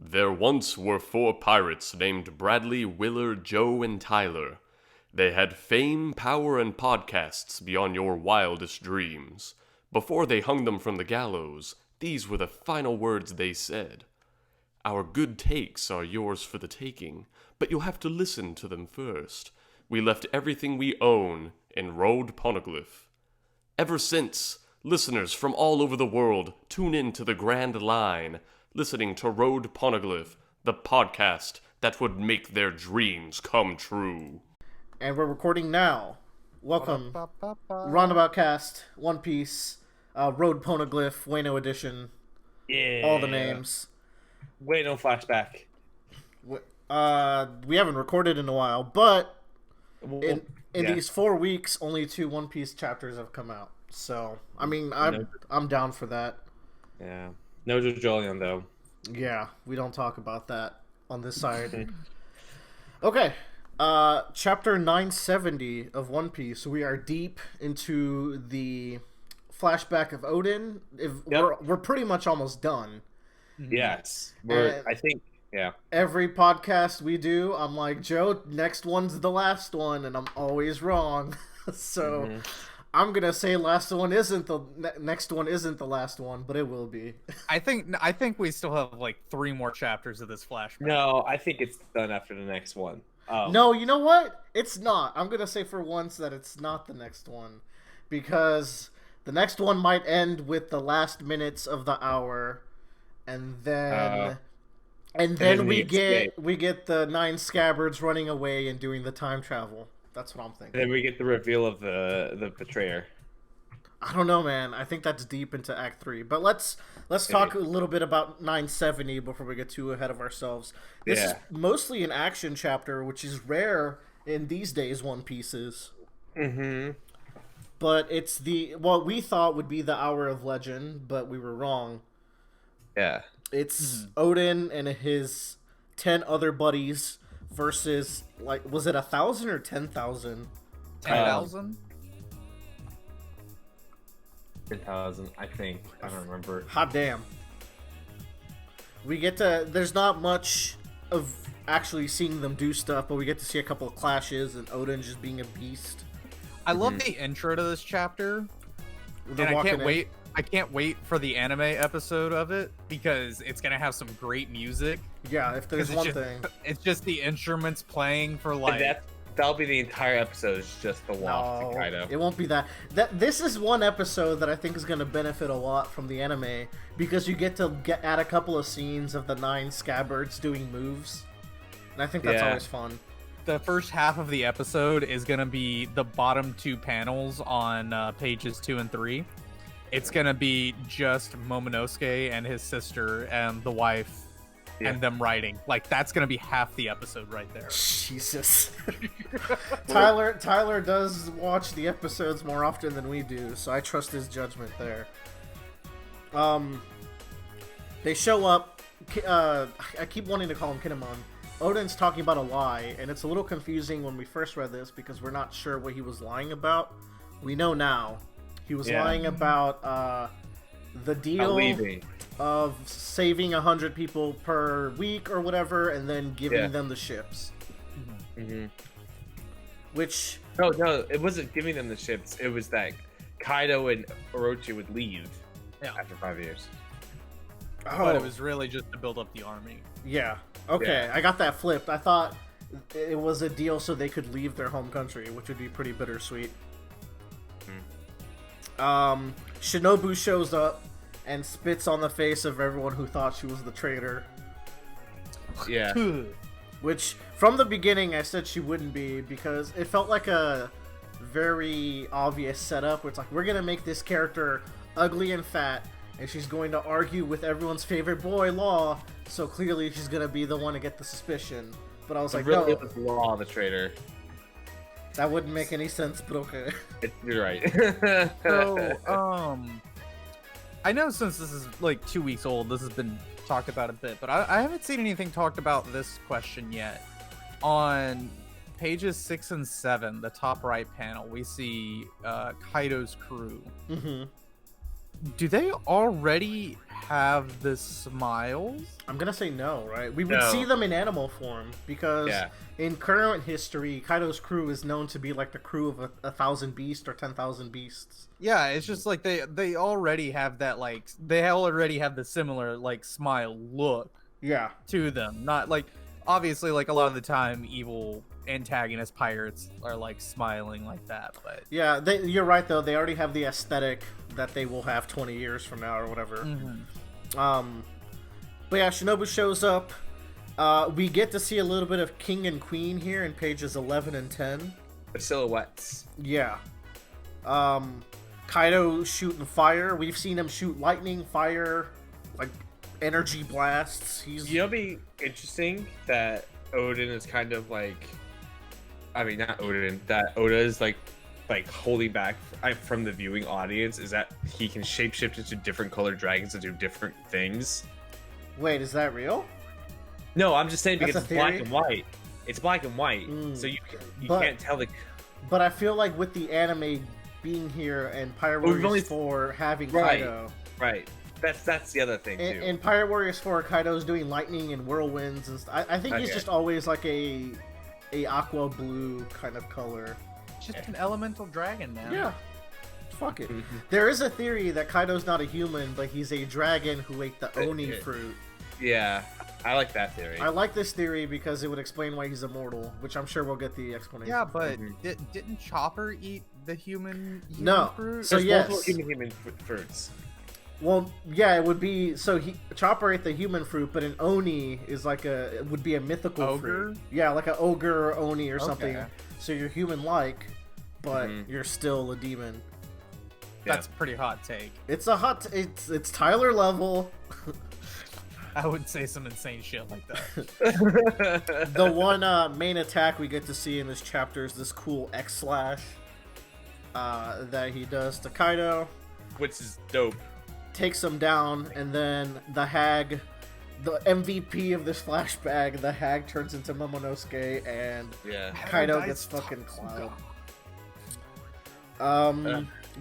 There once were 4 pirates named Bradley, Willard, Joe, and Tyler. They had fame, power, and podcasts beyond your wildest dreams. Before they hung them from the gallows, these were the final words they said. Our good takes are yours for the taking, but you'll have to listen to them first. We left everything we own and rode Poneglyph. Ever since, listeners from all over the world tune in to the Grand Line, listening to Road Poneglyph, the podcast that would make their dreams come true. And we're recording now. Welcome, Roundabout Cast, One Piece, Road Poneglyph, Wano Edition, all the names. Wano flashback. We haven't recorded in a while, but in these 4 weeks, only 2 One Piece chapters have come out. So, I mean, I'm down for that. Yeah. No Jolion, though. Yeah, we don't talk about that on this side. Okay. Chapter 970 of One Piece. We are deep into the flashback of Oden. We're pretty much almost done. Yes. Yeah. Every podcast we do, I'm like, Joe, next one's the last one, and I'm always wrong. So I'm gonna say next one isn't the last one, but it will be. I think we still have like 3 more chapters of this flashback. No, I think it's done after the next one. No, you know what? It's not. I'm gonna say for once that it's not the next one, because the next one might end with the last minutes of the hour, and then we get the 9 scabbards running away and doing the time travel. That's what I'm thinking. Then we get the reveal of the betrayer. I don't know, man. I think that's deep into Act 3. But let's talk a little bit about 970 before we get too ahead of ourselves. This is mostly an action chapter, which is rare in these days One Pieces. But it's what we thought would be the Hour of Legend, but we were wrong. Yeah. It's Oden and his 10 other buddies versus, like, was it 1,000 or 10,000? 10,000? 10,000, I think. I don't remember. Hot damn. There's not much of actually seeing them do stuff, but we get to see a couple of clashes and Oden just being a beast. I love the intro to this chapter. And I can't wait for the anime episode of it, because it's gonna have some great music. Yeah, if there's one thing. It's just the instruments playing for like... That'll be the entire episode. It's just the walk to Kaido. It won't be that. This is one episode that I think is going to benefit a lot from the anime, because you get to add a couple of scenes of the 9 scabbards doing moves, and I think that's always fun. The first half of the episode is going to be the bottom 2 panels on pages 2 and 3. It's going to be just Momonosuke and his sister and the wife and them writing. Like, that's gonna be half the episode right there. Jesus. Tyler does watch the episodes more often than we do, so I trust his judgment there. They show up. I keep wanting to call him Kinemon. Oden's talking about a lie, and it's a little confusing when we first read this, because we're not sure what he was lying about. We know now. He was lying about the deal of saving 100 people per week or whatever, and then giving them the ships. Which... No, it wasn't giving them the ships. It was that Kaido and Orochi would leave after 5 years. Oh. But it was really just to build up the army. Yeah. Okay, I got that flipped. I thought it was a deal so they could leave their home country, which would be pretty bittersweet. Shinobu shows up and spits on the face of everyone who thought she was the traitor. Yeah. Which, from the beginning, I said she wouldn't be, because it felt like a very obvious setup, where it's like, we're gonna make this character ugly and fat, and she's going to argue with everyone's favorite boy, Law, so clearly she's gonna be the one to get the suspicion. But I was like, no. It was Law, the traitor. That wouldn't make any sense, but okay. You're right. So, I know since this is like 2 weeks old, this has been talked about a bit, but I haven't seen anything talked about this question yet. On pages 6 and 7, the top right panel, we see Kaido's crew. do they already have the smiles? I'm gonna say no, right? We would No. see them in animal form because Yeah. in current history, Kaido's crew is known to be like the crew of 1,000 beasts or 10,000 beasts. Yeah, it's just like they already have that, like, they already have the similar, like, smile look Yeah. to them. Not like, obviously, like, a lot of the time evil antagonist pirates are like smiling like that, but Yeah, you're right though. They already have the aesthetic that they will have 20 years from now or whatever. But yeah, Shinobu shows up. We get to see a little bit of King and Queen here in pages 11 and 10. The silhouettes. Yeah. Kaido shooting fire. We've seen him shoot lightning, fire, like energy blasts. He's You know, it'd be interesting that Oden is kind of like, I mean, not Oden. That Oda is like holding back from the viewing audience. Is that he can shapeshift into different colored dragons to do different things? Wait, is that real? No, I'm just saying That's because a it's black theory? and white. It's black and white, so you But- can't tell the. But I feel like with the anime being here and Pirate We've only- Warriors 4 having Right. Kaido, Right. That's the other thing too. in Pirate Warriors 4, Kaido's doing lightning and whirlwinds and I think he's Okay. just always like a aqua blue kind of color. just an elemental dragon, man. Yeah. Fuck it. Mm-hmm. There is a theory that Kaido's not a human, but he's a dragon who ate the Oni yeah. fruit. Yeah, I like that theory. I like this theory because it would explain why he's immortal, which I'm sure we'll get the explanation. Yeah, but Mhm. didn't Chopper eat the human No. fruit? So There's yes. multiple human fruits. Well, yeah, it would be so Chopper ate the human fruit, but an Oni is like it would be a mythical Ogre? fruit. Yeah, like an ogre or Oni or something. Okay. So you're human-like, but Mhm. you're still a demon. That's a pretty hot take. It's a hot. It's Tyler level. I would say some insane shit like that. The one main attack we get to see in this chapter is this cool X slash that he does to Kaido. Which is dope. Takes him down, and then the hag, the MVP of this flashback, the hag turns into Momonosuke, and Yeah. Kaido gets fucking cloud.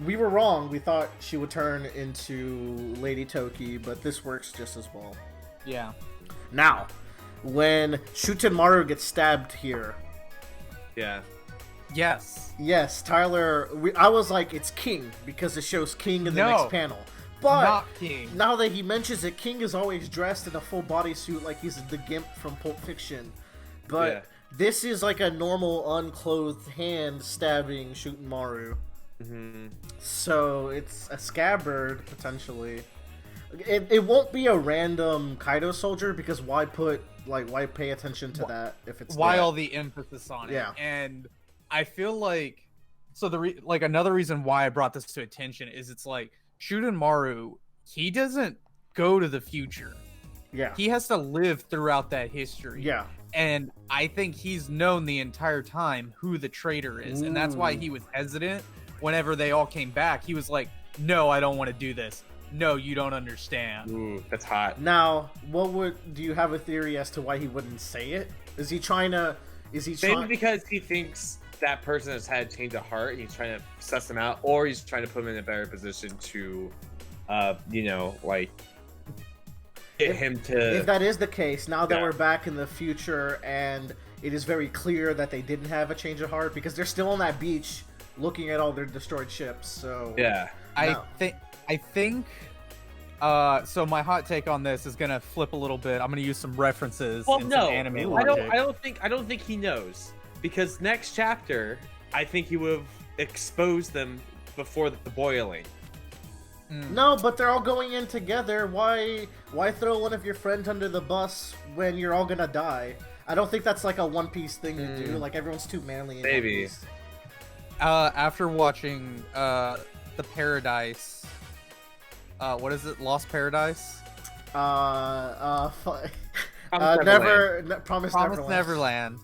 We were wrong. We thought she would turn into Lady Toki, but this works just as well. Yeah. Now, when Shutenmaru gets stabbed here, Yeah. Yes. yes, Tyler, I was like, it's King, because it shows King in the No. next panel. But Not King. now that he mentions it, King is always dressed in a full bodysuit like he's the Gimp from Pulp Fiction. But Yeah. this is like a normal unclothed hand stabbing Shutenmaru. Mm-hmm. So it's a scabbard, potentially. It won't be a random Kaido soldier, because why pay attention to that if it's Why dead? all the emphasis on it? Yeah. And I feel like another reason why I brought this to attention is it's like Shutenmaru, he doesn't go to the future. Yeah. He has to live throughout that history. Yeah. And I think he's known the entire time who the traitor is. And that's why he was hesitant whenever they all came back. He was like, no, I don't want to do this. No, you don't understand. Ooh, that's hot. Now, do you have a theory as to why he wouldn't say it? Is he trying? Maybe because he thinks that person has had a change of heart and he's trying to suss them out, or he's trying to put him in a better position to, like, get him to. If that is the case, now that Yeah. we're back in the future and it is very clear that they didn't have a change of heart, because they're still on that beach looking at all their destroyed ships. So Yeah. No. I think so my hot take on this is gonna flip a little bit. I'm gonna use some references Well, and no, some anime I logic. I don't think he knows, because next chapter, I think he would have exposed them before the boiling. No, but they're all going in together. Why throw one of your friends under the bus when you're all gonna die? I don't think that's like a One Piece thing to do. Like, everyone's too manly in Maybe. One Piece. After watching the Paradise, what is it? Lost Paradise? Promised Promise Promised Neverland.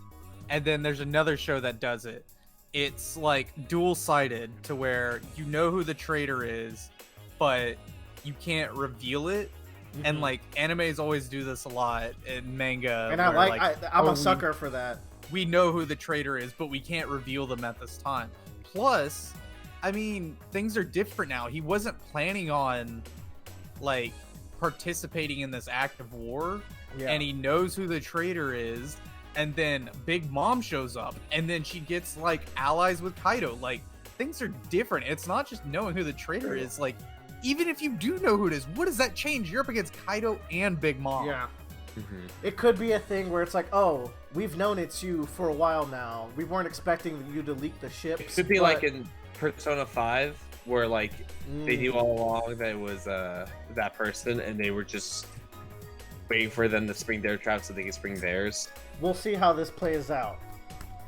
And then there's another show that does it. It's like dual-sided, to where you know who the traitor is, but you can't reveal it. And like animes always do this a lot in manga. And I'm where, a sucker for that. we know who the traitor is, but we can't reveal them at this time. Plus, I mean, things are different now. He wasn't planning on, like, participating in this act of war, and he knows who the traitor is, and then Big Mom shows up, and then she gets, like, allies with Kaido. Like, things are different. It's not just knowing who the traitor is. Like, even if you do know who it is, what does that change? You're up against Kaido and Big Mom. Yeah. It could be a thing where it's like, oh, we've known it's you for a while now. We weren't expecting you to leak the ships. It could be like in Persona 5, where like they knew all along that it was that person, and they were just waiting for them to spring their trap so they can spring theirs. We'll see how this plays out.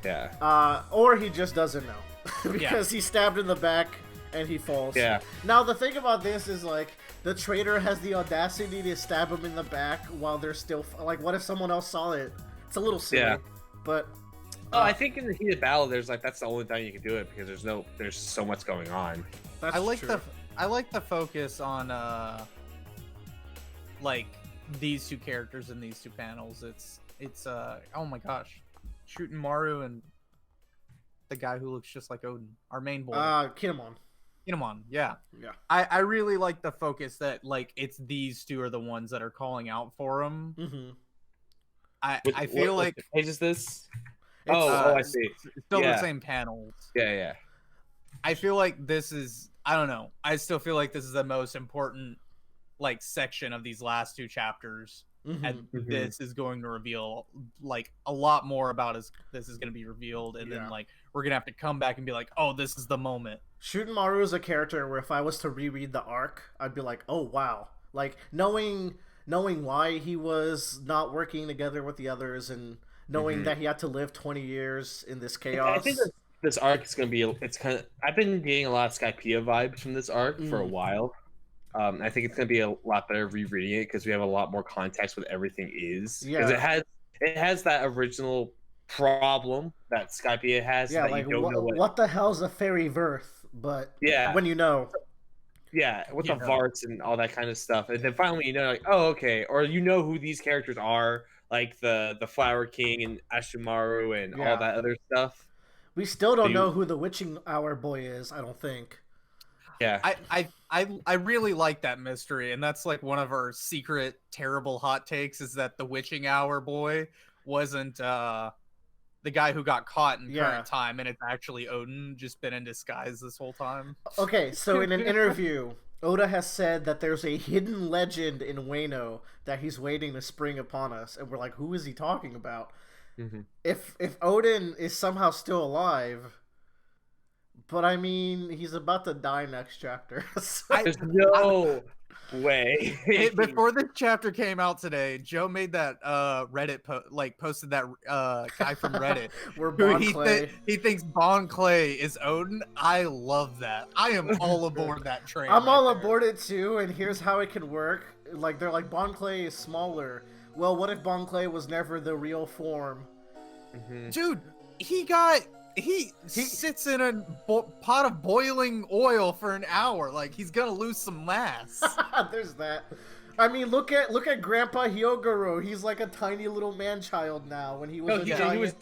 Yeah. Or he just doesn't know because he's stabbed in the back and he falls. Yeah. Now the thing about this is like the traitor has the audacity to stab him in the back while they're still like. What if someone else saw it? It's a little silly, but. I think in the heat of battle, that's the only time you can do it because there's so much going on. That's I like true. the focus on like these two characters in these two panels. It's oh my gosh, shooting Maru and the guy who looks just like Oden, our main boy. Kinemon, yeah. I really like the focus that like it's these two are the ones that are calling out for him. Mm-hmm. I feel like what page is this? I see. It's still the same panels. Yeah. I feel like this is, I don't know. I still feel like this is the most important like section of these last two chapters. And this is going to reveal like a lot more about this is going to be revealed, and then like we're gonna have to come back and be like, oh, this is the moment. Shooting Maru is a character where if I was to reread the arc, I'd be like, oh wow, like knowing why he was not working together with the others and knowing that he had to live 20 years in this chaos. I think this arc is gonna be. It's kind of. I've been getting a lot of Skypiea vibes from this arc for a while. I think it's going to be a lot better rereading it because we have a lot more context with everything is. Because it has that original problem that Skypiea has. Yeah, that like you don't know what the hell's a fairy verse? But when you know. Yeah, with the Varts and all that kind of stuff. And then finally you know, like, oh, okay. Or you know who these characters are, like the Flower King and Ashimaru and all that other stuff. We still don't know who the Witching Hour boy is, I don't think. Yeah, I really like that mystery, and that's like one of our secret terrible hot takes is that the Witching Hour boy wasn't the guy who got caught in current time, and it's actually Oden, just been in disguise this whole time. Okay, so in an interview, Oda has said that there's a hidden legend in Wano that he's waiting to spring upon us, and we're like, who is he talking about? If Oden is somehow still alive. But I mean, he's about to die next chapter. So. There's no way. Before this chapter came out today, Joe made that Reddit posted that guy from Reddit where Bon Clay. He thinks Bon Clay is Oden. I love that. I am all aboard that train. I'm all aboard it too, and here's how it can work. Like they're like Bon Clay is smaller. Well, what if Bon Clay was never the real form? Dude, he sits in a pot of boiling oil for an hour. Like he's gonna lose some mass. There's that. I mean, look at Grandpa Hyogoro. He's like a tiny little man-child now. When he was a giant.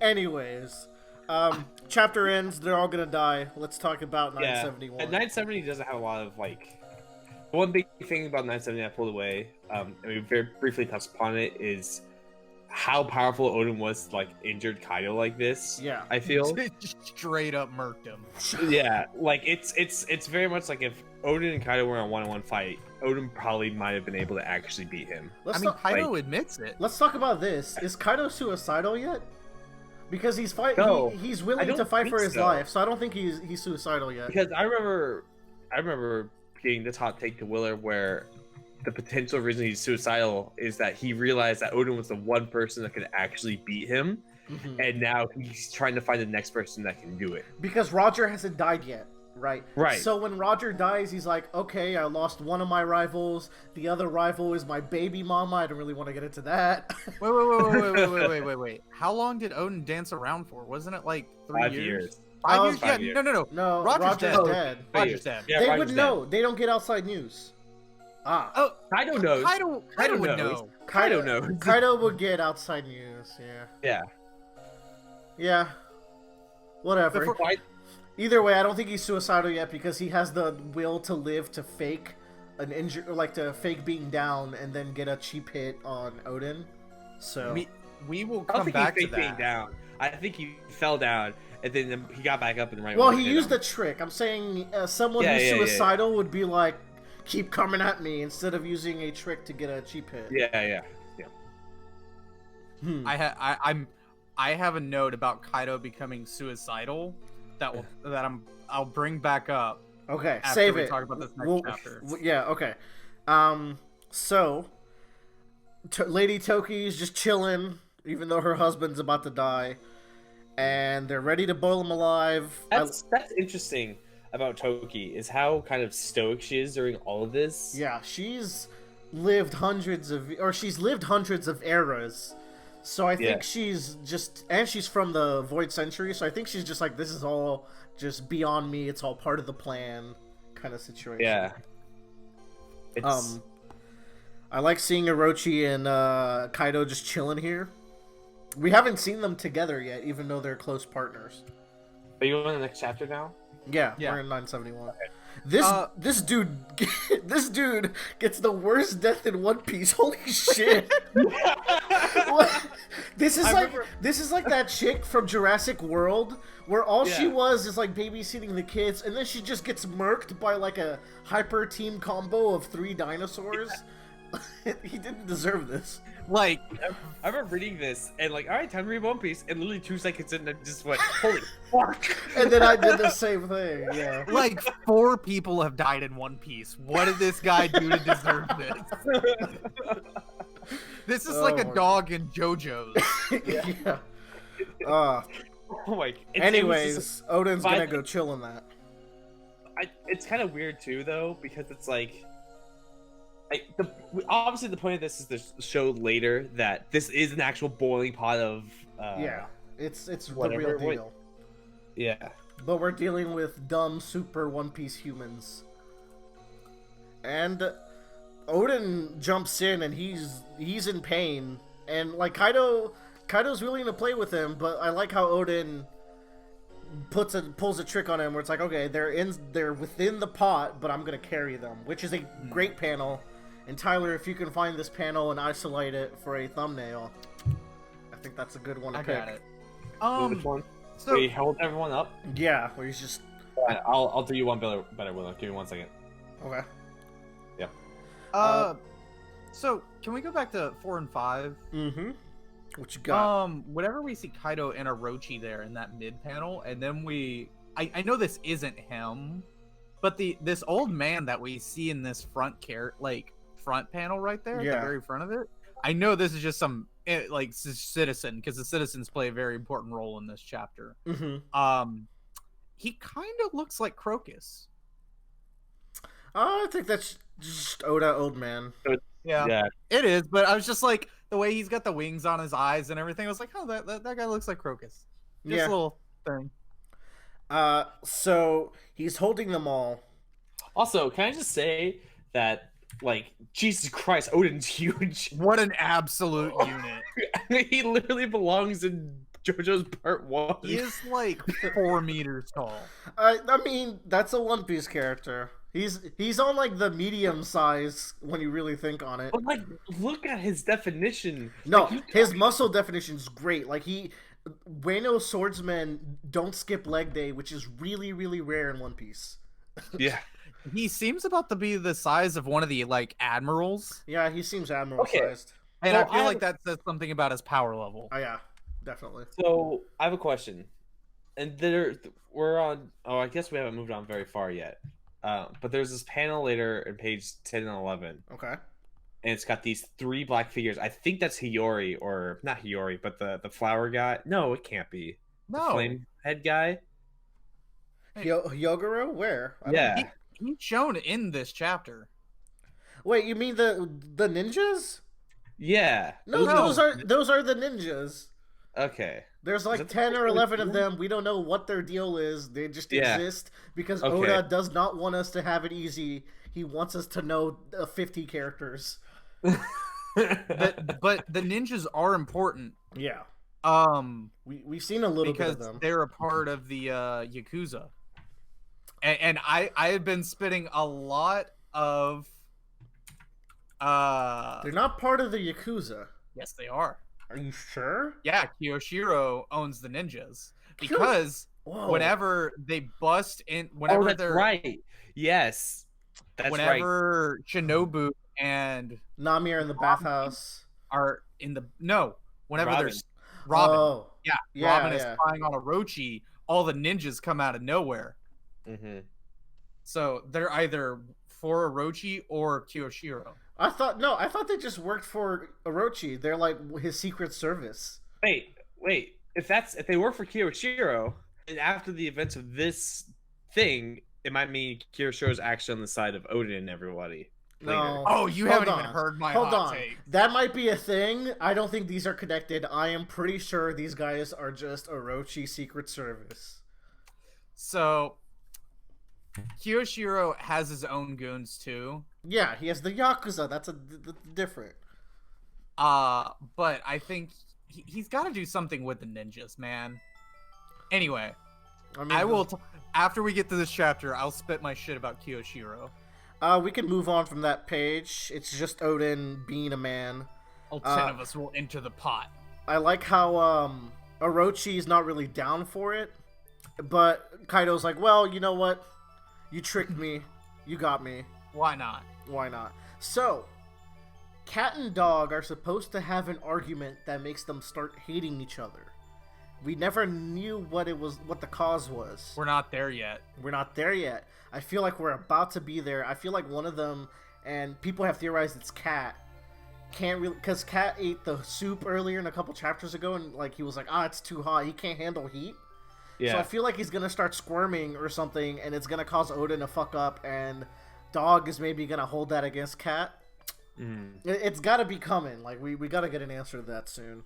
Anyways, chapter ends. They're all gonna die. Let's talk about 971. And 970 doesn't have a lot of like. One big thing about 970 I pulled away. And we very briefly touched upon it is. How powerful Oden was to, like, injured Kaido like this. Yeah. I feel. Just straight up murked him. Yeah, like, it's very much like if Oden and Kaido were in a one-on-one fight, Oden probably might have been able to actually beat him. Kaido admits it. Let's talk about this. Is Kaido suicidal yet? Because he's he's willing to fight for his life, so I don't think he's suicidal yet. Because I remember getting this hot take to Willer where the potential reason he's suicidal is that he realized that Oden was the one person that could actually beat him, and now he's trying to find the next person that can do it. Because Roger hasn't died yet, right? Right. So when Roger dies, he's like, okay, I lost one of my rivals. The other rival is my baby mama. I don't really want to get into that. Wait. How long did Oden dance around for? Wasn't it like 3 years? 5 years? Five years. No. Roger's dead. Roger's dead. Yeah, they Roger's would know. They don't get outside news. Kaido knows. Kaido would know. Kaido knows. Kaido would get outside news. Yeah. Whatever. Either way, I don't think he's suicidal yet because he has the will to live to fake an injury, or like to fake being down and then get a cheap hit on Oden. So we will I don't come think back he to faked being that. down. I think he fell down and then he got back up and right. well, when he hit used him. the trick. I'm saying someone Yeah, who's yeah, yeah. suicidal would be like, keep coming at me instead of using a trick to get a cheap hit. Yeah. I have a note about Kaido becoming suicidal I'll bring back up. Okay, After save we it. talk about this next chapter. Yeah, okay. So, Lady Toki's just chilling, even though her husband's about to die, and they're ready to boil him alive. That's interesting about Toki is how kind of stoic she is during all of this. Yeah, she's lived hundreds of eras. So I think she's just, and she's from the Void Century, so I think she's just like, this is all just beyond me, it's all part of the plan kind of situation. Yeah. It's... I like seeing Orochi and Kaido just chilling here. We haven't seen them together yet, even though they're close partners. Are you on the next chapter now? Yeah. We're in 971. This dude gets the worst death in One Piece. Holy shit! This is like that chick from Jurassic World where all she was is like babysitting the kids, and then she just gets murked by like a hyper team combo of 3 dinosaurs. He didn't deserve this. Like, I remember reading this and like, all right, time to read One Piece, and literally 2 seconds in, I just went, holy fuck! And then I did the same thing. Yeah. like 4 people have died in One Piece. What did this guy do to deserve this? This is like a dog in JoJo's. Yeah. Oh my. Anyways, Oden's gonna go chill in that. It's kind of weird too, though, because it's like obviously the point of this is to show later that this is an actual boiling pot of it's the whatever, real deal. Yeah. But we're dealing with dumb super One Piece humans. And Oden jumps in and he's in pain, and like Kaido's willing to play with him, but I like how Oden pulls a trick on him where it's like, okay, they're within the pot, but I'm gonna carry them, which is a great panel. And Tyler, if you can find this panel and isolate it for a thumbnail, I think that's a good one to pick. I got it. Which one? So Wait, hold everyone up. Yeah, where he's just I'll do you one better, Willow. Give me 1 second. okay. So can we go back to 4 and 5? Mm-hmm. What you got? Whenever we see Kaido and Orochi there in that mid panel, and then I know this isn't him, but this old man that we see in this front panel right there, at the very front of it. I know this is just some like citizen, because the citizens play a very important role in this chapter. Mm-hmm. He kind of looks like Crocus. I think that's just Oda, old man. Yeah, it is. But I was just like, the way he's got the wings on his eyes and everything, I was like, oh, that guy looks like Crocus. Just a little thing. So he's holding them all. Also, can I just say that, like, Jesus Christ, Oden's huge. What an absolute unit. He literally belongs in JoJo's Part 1. He is like 4 meters tall. I mean, that's a One Piece character. He's on like the medium size when you really think on it. But like, look at his definition. No, like, his muscle definition's great. Like Wano swordsmen don't skip leg day, which is really, really rare in One Piece. Yeah. He seems about to be the size of one of the like admirals. Yeah, he seems admiral sized. And I feel like that says something about his power level. Oh yeah, definitely. So I have a question, and we're on. Oh, I guess we haven't moved on very far yet. But there's this panel later in page 10 and 11. Okay. And it's got these 3 black figures. I think that's Hiyori, or not Hiyori, but the flower guy. No, it can't be. No. The flame head guy. Hyogoro? Where? He's shown in this chapter. Wait, you mean the ninjas? Yeah. No, those are the ninjas. Okay. There's like 10 or 11 of them. We don't know what their deal is. They just exist because Oda does not want us to have it easy. He wants us to know 50 characters. But the ninjas are important. Yeah. We've seen a little bit of them. Because they're a part of the Yakuza. And I have been spitting a lot of They're not part of the Yakuza. yes, they are. Are you sure? Yeah, Kiyoshiro owns the ninjas because Whoa. whenever they bust in, Oh, whenever that's they're right. Yes, that's right. whenever Shinobu and Nami are in the bathhouse. are in the whenever Robin. there's Robin, Oh. yeah, Robin is spying on Orochi, all the ninjas come out of nowhere. Mm-hmm. So they're either for Orochi or Kiyoshiro. I thought they just worked for Orochi. They're like his secret service. Wait. If they work for Kiyoshiro, and after the events of this thing, it might mean Kiyoshiro's actually on the side of Oden and everybody. Later. No. Oh, you Hold haven't on. even heard my Hold hot on. take. That might be a thing. I don't think these are connected. I am pretty sure these guys are just Orochi Secret Service. So Kiyoshiro has his own goons too. Yeah, he has the Yakuza. That's different. But I think he's got to do something with the ninjas, man. Anyway, I will after we get to this chapter, I'll spit my shit about Kiyoshiro. We can move on from that page. It's just Oden being a man. All 10 of us will enter the pot. I like how Orochi's not really down for it, but Kaido's like, well, you know what? You tricked me. You got me. Why not? Why not? So, Cat and Dog are supposed to have an argument that makes them start hating each other. We never knew what the cause was. We're not there yet. We're not there yet. I feel like we're about to be there. I feel like one of them, and people have theorized it's Cat, can't really, because Cat ate the soup earlier in a couple chapters ago, and like he was like, it's too hot. He can't handle heat. Yeah. So I feel like he's gonna start squirming or something, and it's gonna cause Oden to fuck up, and Dog is maybe gonna hold that against Cat. It's gotta be coming. Like we gotta get an answer to that soon.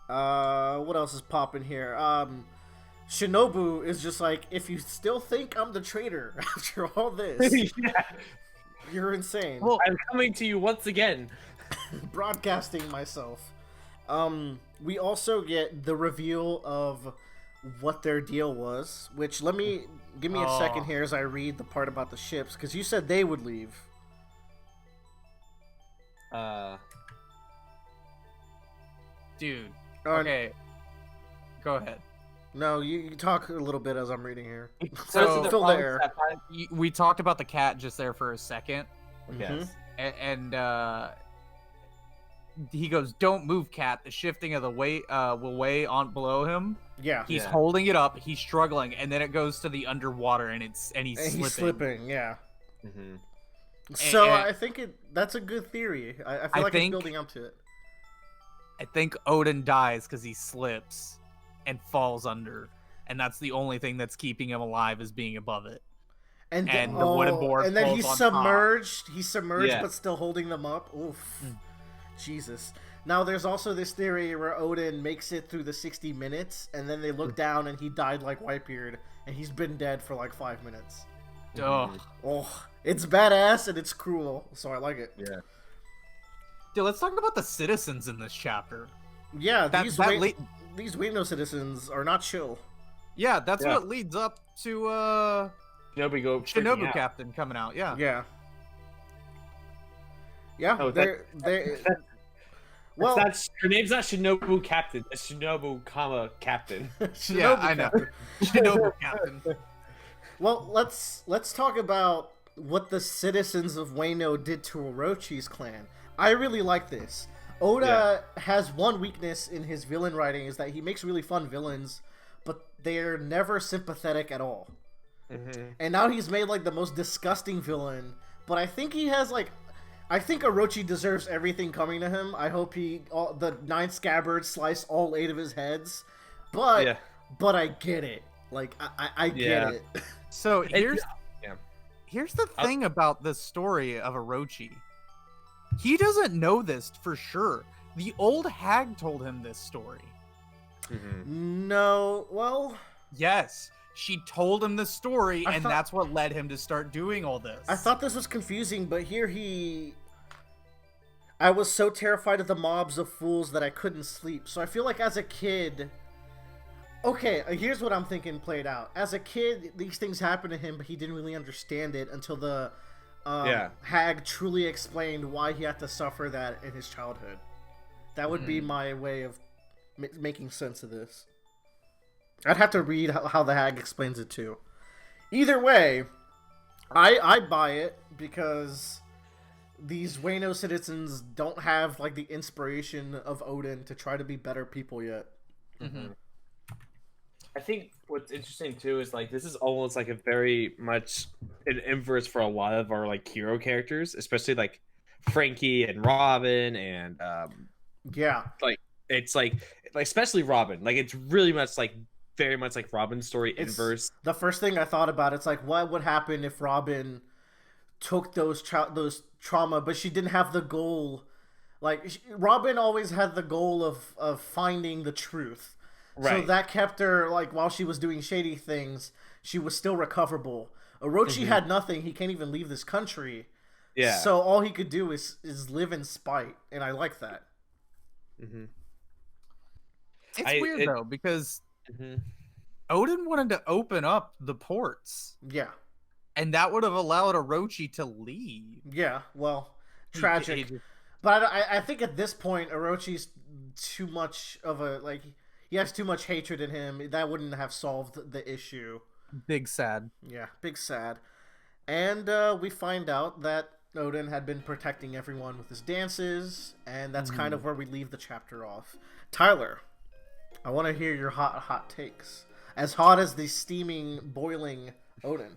What else is popping here? Shinobu is just like, if you still think I'm the traitor after all this, you're insane. Well, I'm coming to you once again. Broadcasting myself. We also get the reveal of what their deal was, which give me a second here as I read the part about the ships, because you said they would leave. Dude. Okay. Go ahead. No, you talk a little bit as I'm reading here. So fill the air. We talked about the cat just there for a second. Yes. And he goes, "Don't move, Cat. The shifting of the weight will weigh on below him." Yeah. He's holding it up. He's struggling, and then it goes to the underwater, and he's slipping. Yeah. Mm-hmm. So I think that's a good theory. I feel like it's building up to it. I think Oden dies because he slips and falls under, and that's the only thing that's keeping him alive is being above it. And the wooden board. And then he's submerged. Top. He's submerged, but still holding them up. Oof. Jesus. Now there's also this theory where Oden makes it through the 60 minutes, and then they look down and he died like Whitebeard, and he's been dead for like 5 minutes. Oh, it's badass and it's cruel, so I like it. Yeah. Dude, let's talk about the citizens in this chapter. Yeah, these Wano citizens are not chill. Yeah, that's what leads up to Shinobu Captain coming out. Yeah. Yeah. Yeah. Oh, well, her name's not Shinobu Captain. It's Shinobu, Captain. Shinobu yeah, I know. Shinobu Captain. Well, let's talk about what the citizens of Wano did to Orochi's clan. I really like this. Oda has one weakness in his villain writing, is that he makes really fun villains, but they're never sympathetic at all. Mm-hmm. And now he's made like the most disgusting villain, but I think he has like, I think Orochi deserves everything coming to him. I hope the 9 scabbards slice all 8 of his heads, but I get it. Like I get it. So here's the thing about the story of Orochi. He doesn't know this for sure. The old hag told him this story. Mm-hmm. No, well... Yes, she told him the story, and that's what led him to start doing all this. I thought this was confusing, but here I was so terrified of the mobs of fools that I couldn't sleep. So I feel like as a kid, Okay, here's what I'm thinking played out. As a kid, these things happened to him, but he didn't really understand it until the hag truly explained why he had to suffer that in his childhood. That would be my way of making sense of this. I'd have to read how the hag explains it too. Either way, I buy it because these Wano citizens don't have like the inspiration of Oden to try to be better people yet. Mm-hmm. I think what's interesting too is like this is almost like a very much an inverse for a lot of our like hero characters, especially like Frankie and Robin and like it's like especially Robin. Like it's really much like very much like Robin's story inverse. The first thing I thought about, it's like what would happen if Robin took those trauma, but she didn't have the goal. Like Robin always had the goal of finding the truth. Right. So that kept her, like, while she was doing shady things, she was still recoverable. Orochi had nothing. He can't even leave this country. Yeah. So all he could do is live in spite, and I like that. Mm-hmm. It's weird, though, because Oden wanted to open up the ports. Yeah. And that would have allowed Orochi to leave. Yeah, well, tragic. But I think at this point, Orochi's too much of a, like... He has too much hatred in him. That wouldn't have solved the issue. Big sad. Yeah, big sad. And we find out that Oden had been protecting everyone with his dances, and that's kind of where we leave the chapter off. Tyler, I want to hear your hot takes. As hot as the steaming, boiling Oden.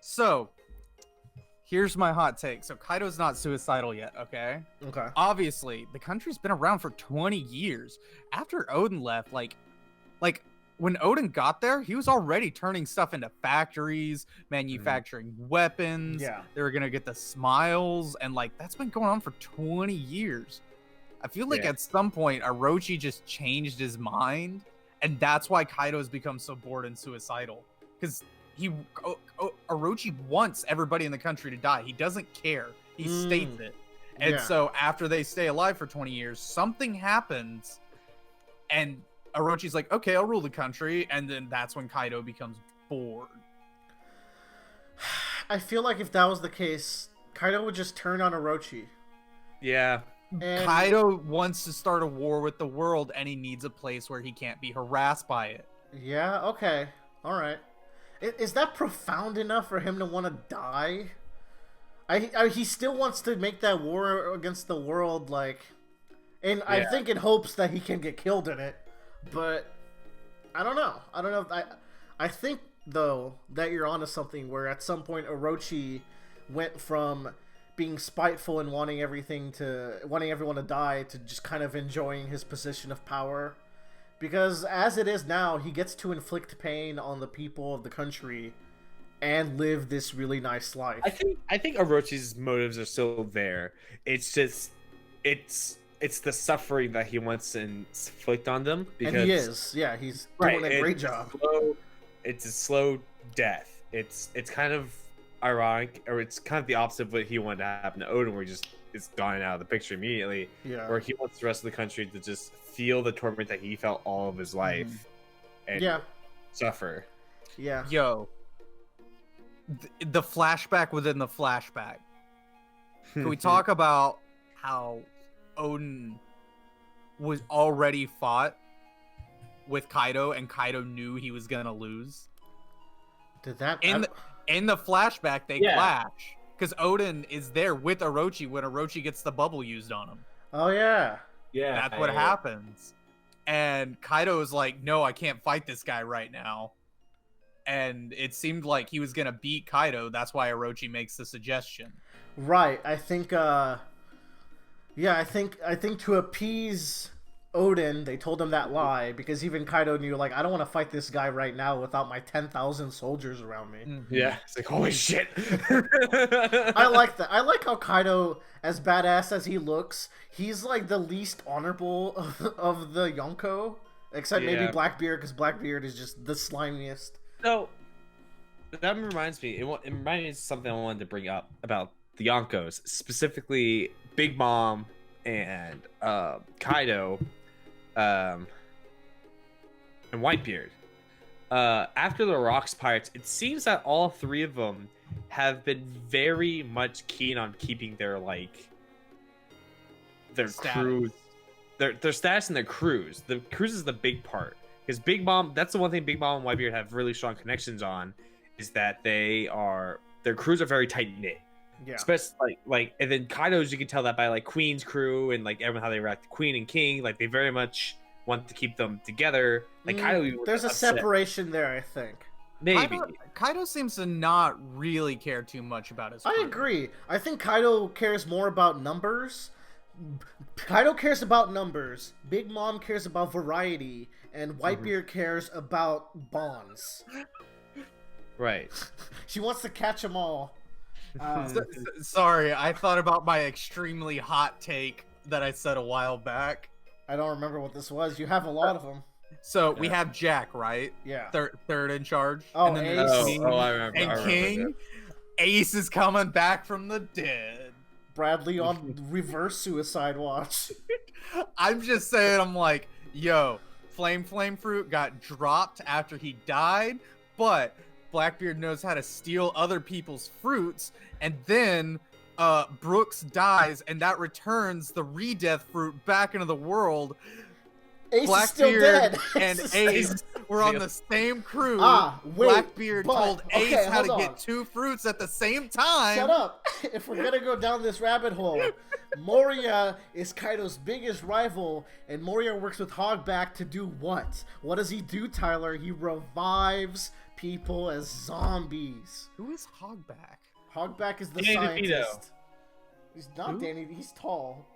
So... Here's my hot take. So Kaido's not suicidal yet, okay? Okay. Obviously, the country's been around for 20 years. After Oden left, like when Oden got there, he was already turning stuff into factories, manufacturing weapons. Yeah. They were gonna get the smiles, and like that's been going on for 20 years. I feel like at some point Orochi just changed his mind, and that's why Kaido's become so bored and suicidal. Because Orochi wants everybody in the country to die. He doesn't care. He states it. And so after they stay alive for 20 years, something happens, and Orochi's like, okay, I'll rule the country, and then that's when Kaido becomes bored. I feel like if that was the case, Kaido would just turn on Orochi. Yeah. And Kaido wants to start a war with the world, and he needs a place where he can't be harassed by it. Yeah, okay. All right. Is that profound enough for him to want to die? He still wants to make that war against the world, like... And I think in hopes that he can get killed in it. But, I don't know. I think, though, that you're onto something where at some point Orochi went from being spiteful and wanting everyone to die to just kind of enjoying his position of power. Because as it is now, he gets to inflict pain on the people of the country and live this really nice life. I think Orochi's motives are still there. It's just it's the suffering that he wants to inflict on them. Because, and he is, yeah, he's doing a great job. It's a slow death. It's kind of ironic, or it's kind of the opposite of what he wanted to happen to Oden, where he just is gone out of the picture immediately. Yeah. Where he wants the rest of the country to just feel the torment that he felt all of his life, and suffer. Yeah. Yo, the flashback within the flashback. Can we talk about how Oden was already fought with Kaido, and Kaido knew he was gonna lose? Did that in the flashback they clash because Oden is there with Orochi when Orochi gets the bubble used on him. Oh yeah. Yeah, that's what happens. And Kaido is like, no, I can't fight this guy right now. And it seemed like he was gonna beat Kaido. That's why Orochi makes the suggestion. Right. I think. I think to appease Oden, they told him that lie because even Kaido knew, like, I don't want to fight this guy right now without my 10,000 soldiers around me. Yeah, it's like, holy shit. I like that. I like how Kaido, as badass as he looks, he's like the least honorable of the Yonko, except maybe Blackbeard, because Blackbeard is just the slimiest. So that reminds me. It reminds me of something I wanted to bring up about the Yonkos, specifically Big Mom and Kaido, and Whitebeard. After the Rocks Pirates, it seems that all three of them have been very much keen on keeping their crew, their status and their crews. The crews is the big part, because Big Mom. That's the one thing Big Mom and Whitebeard have really strong connections on, is that their crews are very tight knit. Yeah. Especially and then Kaido's, you can tell that by Queen's crew and everyone how they react to Queen and King. They very much want to keep them together. Kaido, there's a separation there, I think. Maybe Kaido seems to not really care too much about his crew. I agree. I think Kaido cares more about numbers. Kaido cares about numbers. Big Mom cares about variety, and Whitebeard cares about bonds. Right. She wants to catch them all. Sorry, I thought about my extremely hot take that I said a while back. I don't remember what this was. You have a lot of them. So we have Jack, right? Yeah. Third in charge. Oh, and then Ace. there's King. I remember. And King. Ace is coming back from the dead. Bradley on reverse suicide watch. I'm just saying, I'm like, yo, Flame Fruit got dropped after he died, but Blackbeard knows how to steal other people's fruits, and then Brooks dies, and that returns the Re-Death fruit back into the world. Ace is still dead. And Ace were on the same crew. Wait, Blackbeard told Ace how to get two fruits at the same time. Shut up. If we're gonna go down this rabbit hole, Moria is Kaido's biggest rival, and Moria works with Hogback to do what? What does he do, Tyler? He revives people as zombies. Who is Hogback? Hogback is the Danny scientist. DeVito. He's not Who? Danny. He's tall.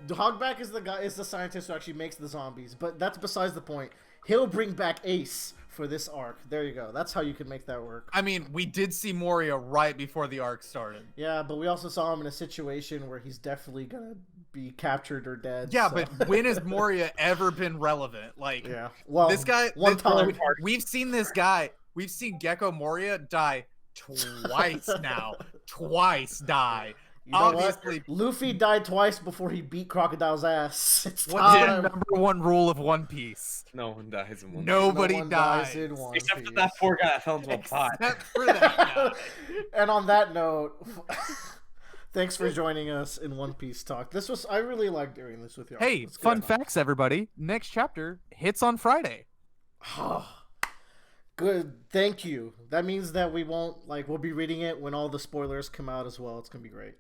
Hogback is the scientist who actually makes the zombies, but that's besides the point. He'll bring back Ace for this arc. There you go. That's how you can make that work. I mean, we did see Moria right before the arc started. Yeah, but we also saw him in a situation where he's definitely gonna be captured or dead. Yeah, so. but when has Moria ever been relevant? Yeah. Well, this guy. one time. We've seen this guy. We've seen Gecko Moria die twice now. Twice die. You know Obviously, what? Luffy died twice before he beat Crocodile's ass. It's what's the time. number one rule of One Piece? No one dies in one. Nobody No one dies. in One Except for Piece. that poor guy that fell into a pot. Except for that guy. And on that note, thanks for joining us in One Piece Talk. I really like doing this with y'all. Hey, It's fun good. facts, everybody. Next chapter hits on Friday. Good, thank you. That means that we'll be reading it when all the spoilers come out as well. It's gonna be great.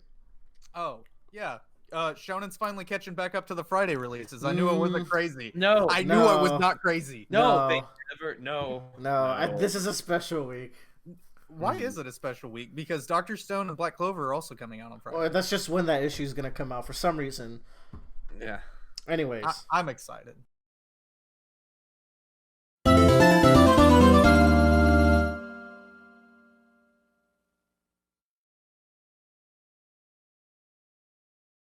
Oh, yeah. Shonen's finally catching back up to the Friday releases. I knew I wasn't crazy. No, I knew I was not crazy. no, No. they never. No, This is a special week. Why is it a special week? Because Dr. Stone and Black Clover are also coming out on Friday. Well, that's just when that issue is gonna come out for some reason. Yeah. Anyways, I'm excited.